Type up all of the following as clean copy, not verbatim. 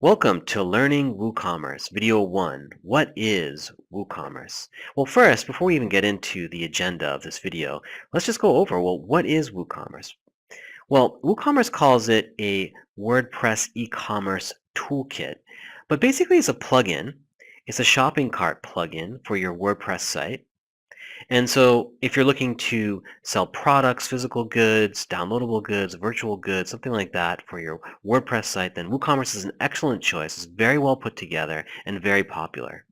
Welcome to Learning WooCommerce, Video 1. What is WooCommerce? Well, first, before we even get into the agenda of this video, let's just go over, what is WooCommerce? Well, WooCommerce calls it a WordPress e-commerce toolkit, but basically it's a plugin. It's a shopping cart plugin for your WordPress site. And so if you're looking to sell products, physical goods, downloadable goods, virtual goods, something like that for your WordPress site, then WooCommerce is an excellent choice. It's very well put together and very popular.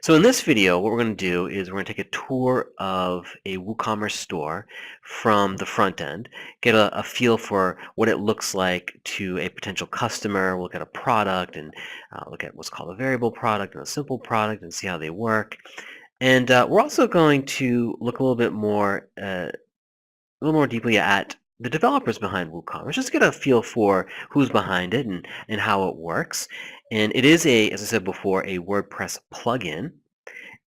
So in this video, what we're going to do is we're going to take a tour of a WooCommerce store from the front end, get a feel for what it looks like to a potential customer, look at a product and look at what's called a variable product and a simple product and see how they work. And we're also going to look a little more deeply at the developers behind WooCommerce, just to get a feel for who's behind it and how it works. And it is as I said before, a WordPress plugin,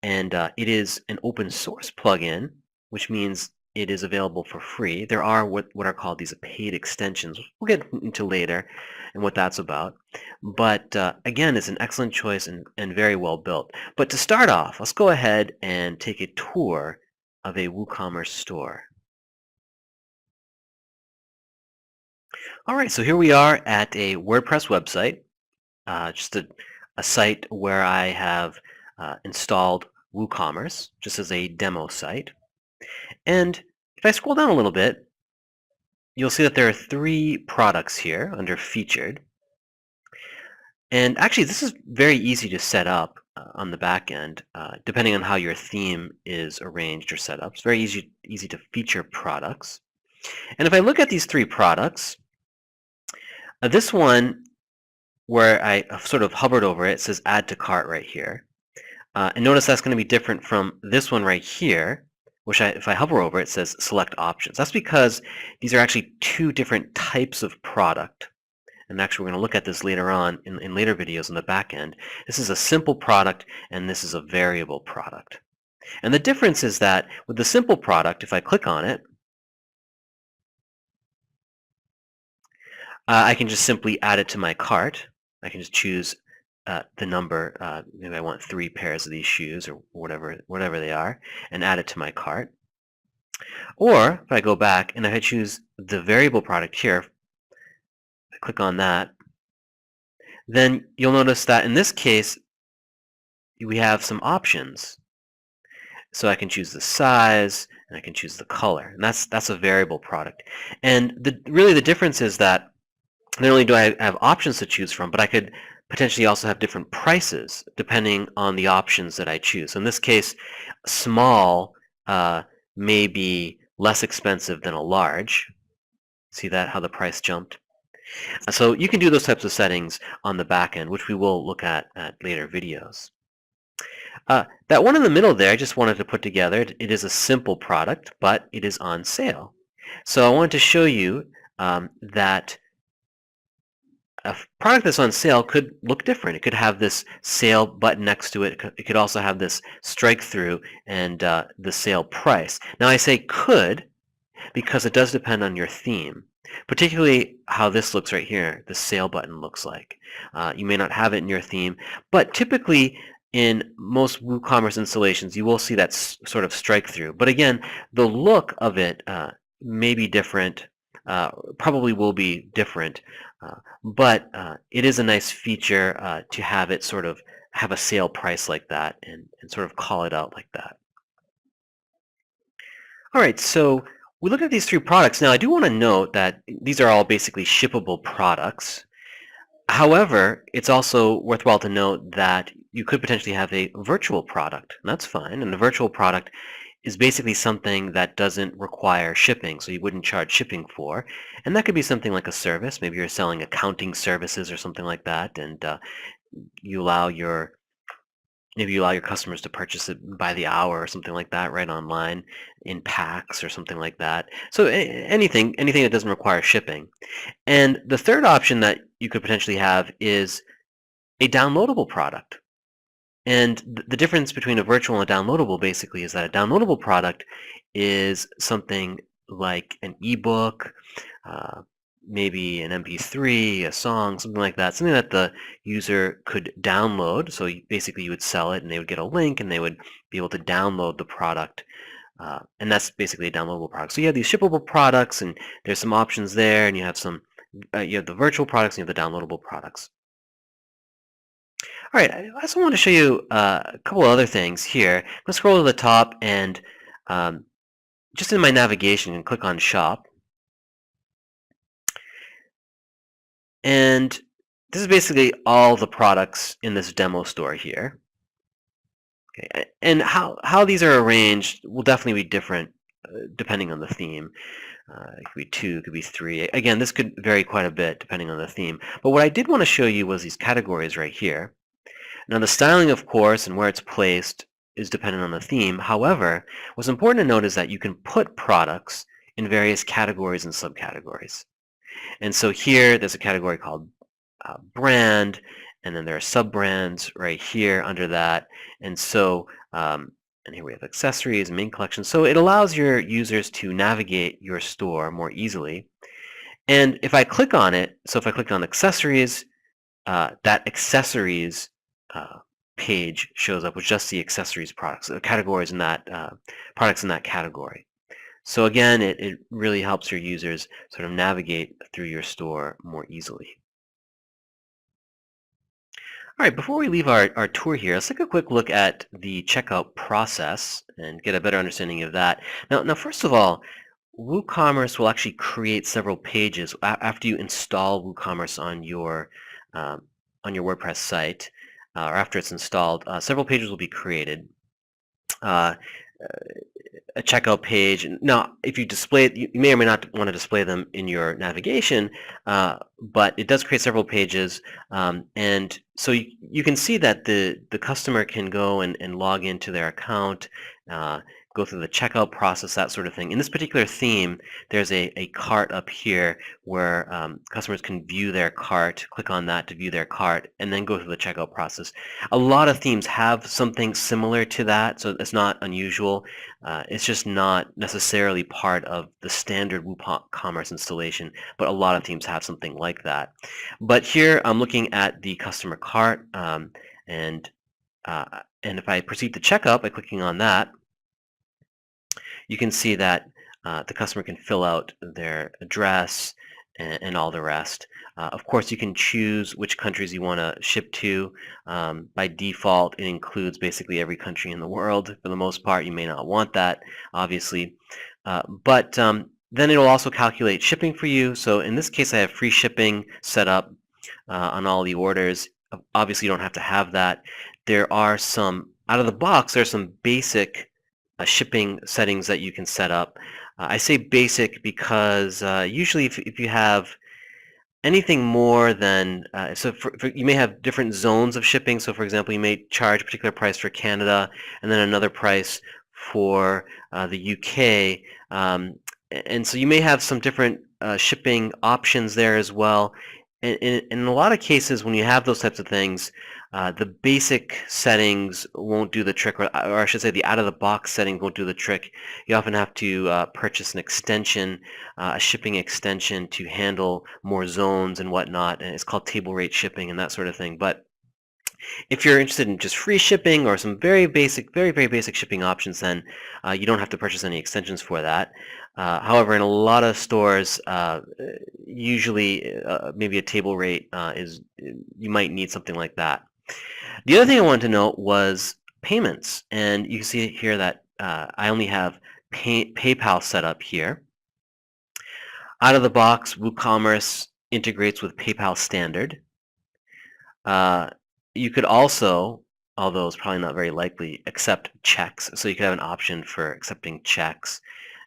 and it is an open source plugin, which means it is available for free. There are what are called these paid extensions. We'll get into later and what that's about. But again, it's an excellent choice and very well built. But to start off, let's go ahead and take a tour of a WooCommerce store. All right, so here we are at a WordPress website, just a site where I have installed WooCommerce just as a demo site. And if I scroll down a little bit, you'll see that there are 3 products here under featured. And actually, this is very easy to set up on the back end, depending on how your theme is arranged or set up. It's very easy to feature products. And if I look at these 3 products, this one, where I sort of hovered over it, says add to cart right here. And notice that's going to be different from this one right here, which if I hover over it, says select options. That's because these are actually 2 different types of product. And actually, we're going to look at this later on in later videos in the back end. This is a simple product, and this is a variable product. And the difference is that with the simple product, if I click on it, I can just simply add it to my cart. I can just choose the number. Maybe I want 3 pairs of these shoes or whatever they are, and add it to my cart. Or if I go back and if I choose the variable product here, I click on that, then you'll notice that in this case we have some options. So I can choose the size and I can choose the color, and that's a variable product. And really the difference is that not only do I have options to choose from, but I could potentially also have different prices depending on the options that I choose. So in this case, small may be less expensive than a large. See that, how the price jumped? So you can do those types of settings on the back end, which we will look at later videos. That one in the middle there, I just wanted to put together. It is a simple product, but it is on sale. So I wanted to show you that a product that's on sale could look different. It could have this sale button next to it. It could also have this strike through and the sale price. Now I say could because it does depend on your theme, particularly how this looks right here, the sale button looks like. You may not have it in your theme, but typically in most WooCommerce installations you will see that sort of strike through. But again, the look of it may be different, probably will be different. But it is a nice feature to have it sort of have a sale price like that and sort of call it out like that. All right, so we look at these 3 products. Now I do want to note that these are all basically shippable products. However, it's also worthwhile to note that you could potentially have a virtual product, and that's fine. And a virtual product is basically something that doesn't require shipping, so you wouldn't charge shipping for. And that could be something like a service. Maybe you're selling accounting services or something like that, and maybe you allow your customers to purchase it by the hour or something like that right online in packs or something like that. So anything that doesn't require shipping. And the third option that you could potentially have is a downloadable product. And the difference between a virtual and a downloadable basically is that a downloadable product is something like an ebook, maybe an MP3, a song, something like that, something that the user could download. So basically you would sell it and they would get a link and they would be able to download the product. And that's basically a downloadable product. So you have these shippable products and there's some options there, and you have you have the virtual products and you have the downloadable products. All right, I also want to show you a couple of other things here. I'm going to scroll to the top and um, just in my navigation and click on Shop. And this is basically all the products in this demo store here. Okay, and how these are arranged will definitely be different depending on the theme. It could be 2, it could be 3. Again, this could vary quite a bit depending on the theme. But what I did want to show you was these categories right here. Now the styling, of course, and where it's placed is dependent on the theme. However, what's important to note is that you can put products in various categories and subcategories. And so here there's a category called brand, and then there are sub-brands right here under that. And so, and here we have accessories and main collection. So it allows your users to navigate your store more easily. And if I click on it, so if I click on accessories, that accessories page shows up with just the accessories products, the categories in that products in that category. So again, it really helps your users sort of navigate through your store more easily. All right, before we leave our tour here, let's take a quick look at the checkout process and get a better understanding of that. Now first of all, WooCommerce will actually create several pages after you install WooCommerce on your WordPress site, or after it's installed. Several pages will be created. A checkout page. Now, if you display it, you may or may not want to display them in your navigation, but it does create several pages, and so you can see that the customer can go and log into their account, go through the checkout process, that sort of thing. In this particular theme, there's a cart up here where customers can view their cart, click on that to view their cart, and then go through the checkout process. A lot of themes have something similar to that, so it's not unusual. It's just not necessarily part of the standard WooCommerce installation, but a lot of themes have something like that. But here I'm looking at the customer cart, and if I proceed to checkout by clicking on that, you can see that the customer can fill out their address and all the rest. Of course, you can choose which countries you want to ship to. By default, it includes basically every country in the world. For the most part, you may not want that, obviously. But then it'll also calculate shipping for you. So in this case, I have free shipping set up on all the orders. Obviously, you don't have to have that. There are some, out of the box, there are some basic shipping settings that you can set up. I say basic because usually if you have anything more than, you may have different zones of shipping. So for example, you may charge a particular price for Canada and then another price for the UK. And so you may have some different shipping options there as well. And in a lot of cases, when you have those types of things, the basic settings won't do the trick, or I should say the out-of-the-box settings won't do the trick. You often have to purchase an extension, a shipping extension to handle more zones and whatnot, and it's called table rate shipping and that sort of thing. But if you're interested in just free shipping or some very basic, very basic shipping options, then you don't have to purchase any extensions for that. However, in a lot of stores, usually maybe a table rate you might need something like that. The other thing I wanted to note was payments, and you can see here that I only have PayPal set up here. Out of the box, WooCommerce integrates with PayPal Standard. You could also, although it's probably not very likely, accept checks. So you could have an option for accepting checks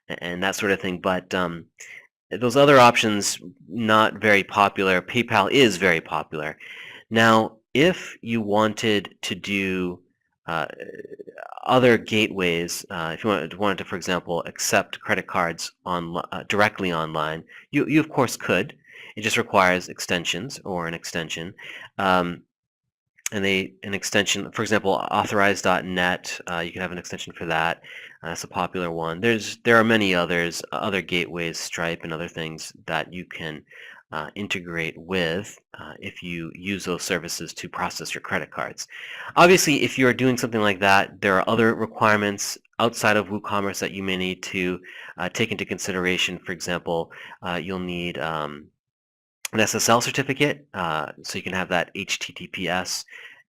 and that sort of thing. But those other options, not very popular. PayPal is very popular. Now, if you wanted to do other gateways, if you wanted to, for example, accept credit cards directly online, you of course could. It just requires extensions or an extension. And an extension, for example, authorize.net, you can have an extension for that. That's a popular one. There are many others, other gateways, Stripe and other things that you can integrate with if you use those services to process your credit cards. Obviously, if you're doing something like that, there are other requirements outside of WooCommerce that you may need to take into consideration. For example, you'll need an SSL certificate, so you can have that HTTPS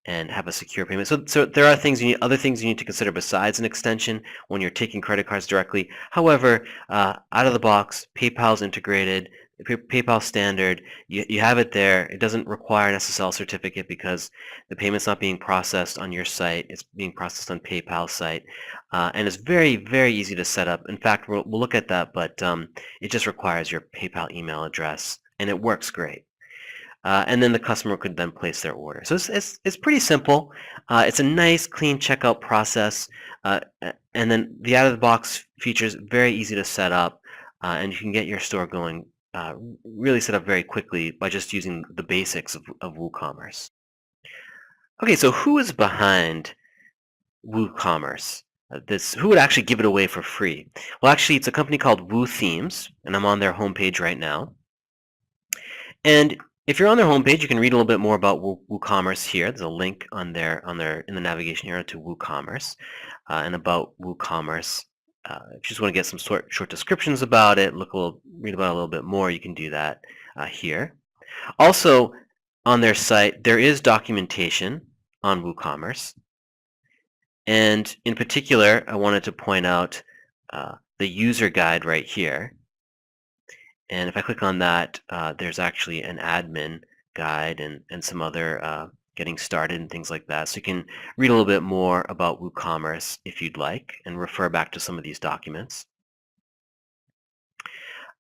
and have a secure payment. So there are other things you need to consider besides an extension when you're taking credit cards directly. However, out of the box, PayPal's integrated, PayPal standard. You have it there. It doesn't require an SSL certificate because the payment's not being processed on your site. It's being processed on PayPal's site, and it's very, very easy to set up. In fact, we'll look at that, but it just requires your PayPal email address, and it works great. And then the customer could then place their order. So it's pretty simple. It's a nice, clean checkout process. And then the out-of-the-box features, very easy to set up. And you can get your store going really set up very quickly by just using the basics of WooCommerce. Okay, so who is behind WooCommerce? Who would actually give it away for free? Well, actually, it's a company called WooThemes, and I'm on their homepage right now. And if you're on their homepage, you can read a little bit more about WooCommerce here. There's a link in the navigation area to WooCommerce and about WooCommerce. If you just want to get some short descriptions about it, read about it a little bit more, you can do that here. Also, on their site, there is documentation on WooCommerce. And in particular, I wanted to point out the user guide right here. And if I click on that, there's actually an admin guide and some other getting started and things like that. So you can read a little bit more about WooCommerce if you'd like and refer back to some of these documents.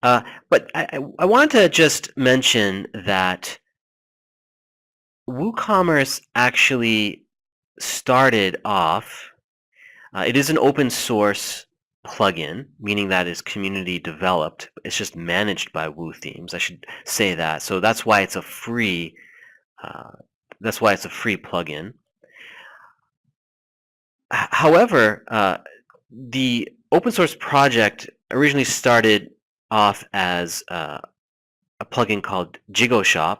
But I wanted to just mention that WooCommerce actually started off, it is an open source plugin, meaning that it's community developed. It's just managed by WooThemes. I should say that. So that's why it's a free. That's why it's a free plugin. However, the open source project originally started off as a plugin called JigoShop,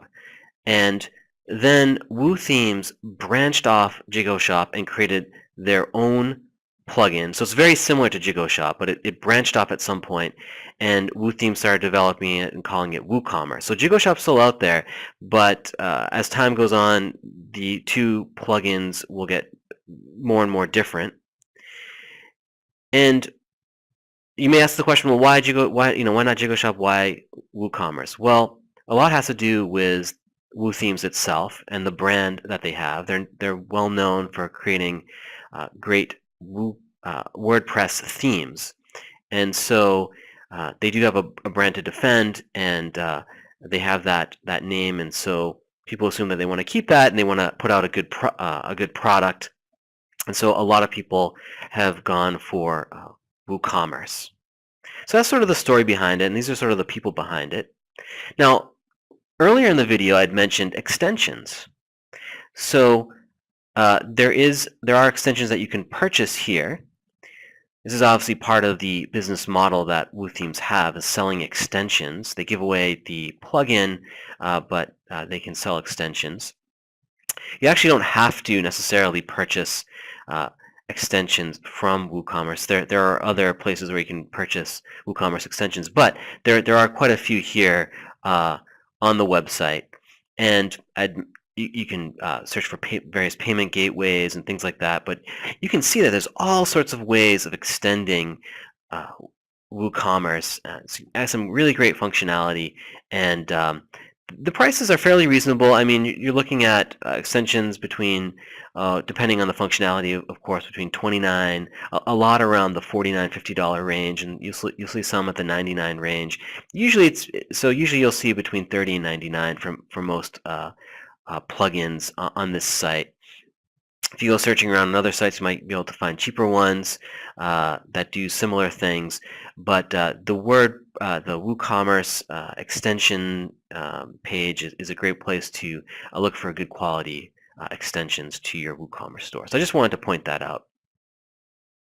and then WooThemes branched off JigoShop and created their own plugin. So it's very similar to JigoShop, but it branched off at some point, and WooThemes started developing it and calling it WooCommerce. So JigoShop's still out there, but as time goes on, the two plugins will get more and more different. And you may ask the question, well, why not JigoShop? Why WooCommerce? Well, a lot has to do with WooThemes itself and the brand that they have. They're well known for creating great WordPress themes, and so they do have a brand to defend, and they have that name, and so people assume that they want to keep that and they want to put out a good product, and so a lot of people have gone for WooCommerce. So that's sort of the story behind it, and these are sort of the people behind it. Now, earlier in the video, I'd mentioned extensions. So there are extensions that you can purchase here. This is obviously part of the business model that WooThemes have, is selling extensions. They give away the plugin, but they can sell extensions. You actually don't have to necessarily purchase extensions from WooCommerce. There are other places where you can purchase WooCommerce extensions, but there are quite a few here on the website, and you can search for various payment gateways and things like that, but you can see that there's all sorts of ways of extending WooCommerce. It has some really great functionality, and the prices are fairly reasonable. I mean, you're looking at extensions between, depending on the functionality, of course, between $29, a lot around the $49, $50 range, and you'll see some at the $99 range. Usually you'll see between $30 and $99 for most plugins on this site. If you go searching around on other sites, you might be able to find cheaper ones that do similar things. But the WooCommerce extension page is a great place to look for good quality extensions to your WooCommerce store. So I just wanted to point that out.